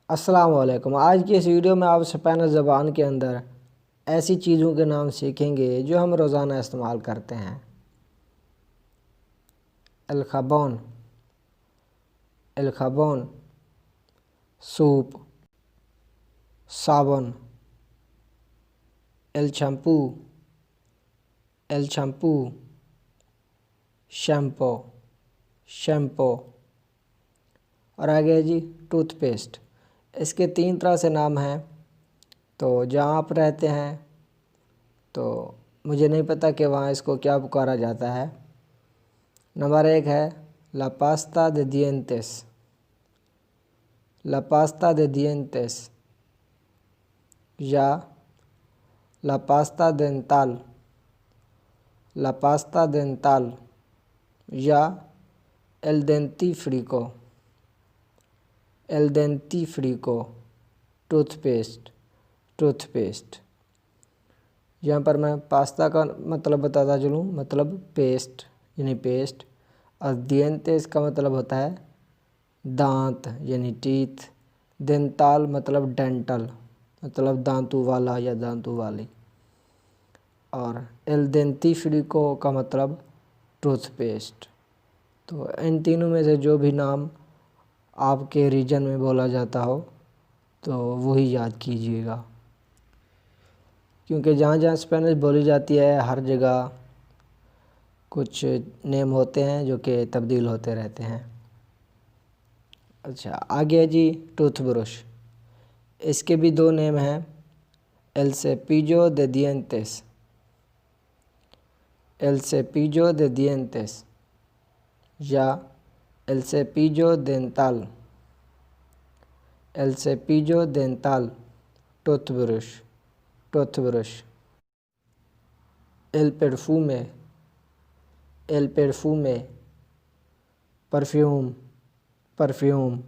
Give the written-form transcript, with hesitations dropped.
अस्सलाम वालेकुम। आज की इस वीडियो में आप स्पेनिश ज़बान के अंदर ऐसी चीज़ों के नाम सीखेंगे जो हम रोज़ाना इस्तेमाल करते हैं। एल जबोन, एल जबोन, सूप, साबुन, L shampoo, L shampoo, shampoo, shampoo. और आगे है जी टूथपेस्ट। इसके 3 तरह से नाम हैं। तो जहाँ आप रहते हैं तो मुझे नहीं पता कि वहाँ इसको क्या पुकारा जाता है। नंबर 1 है ला पास्ता de dientes, ला पास्ता de dientes या ला पास्ता dental, ला पास्ता dental या el dentífrico, el dentífrico, toothpaste, toothpaste. यहाँ पर मैं पास्ता का मतलब बताता चलूँ, मतलब पेस्ट यानी पेस्ट, और दिएंतेस का मतलब होता है दांत यानी टीथ, देंताल मतलब डेंटल मतलब दांतों वाला या दांतों वाली, और एल डेंटिफ्रिको का मतलब टूथपेस्ट। तो इन तीनों में से जो भी नाम आपके रीजन में बोला जाता हो तो वही याद कीजिएगा, क्योंकि जहाँ जहाँ स्पेनिश बोली जाती है हर जगह कुछ नेम होते हैं जो कि तब्दील होते रहते हैं। अच्छा, आगे है जी टूथब्रश। इसके भी 2 नेम हैं, एल सेपिल्लो de dientes, एल सेपिल्लो de dientes या एल सेपिल्लो dental, एल सेपिल्लो dental, टूथब्रश, टूथब्रश। एल परफ्यूमे, एल परफ्यूमे, परफ्यूम, परफ्यूम।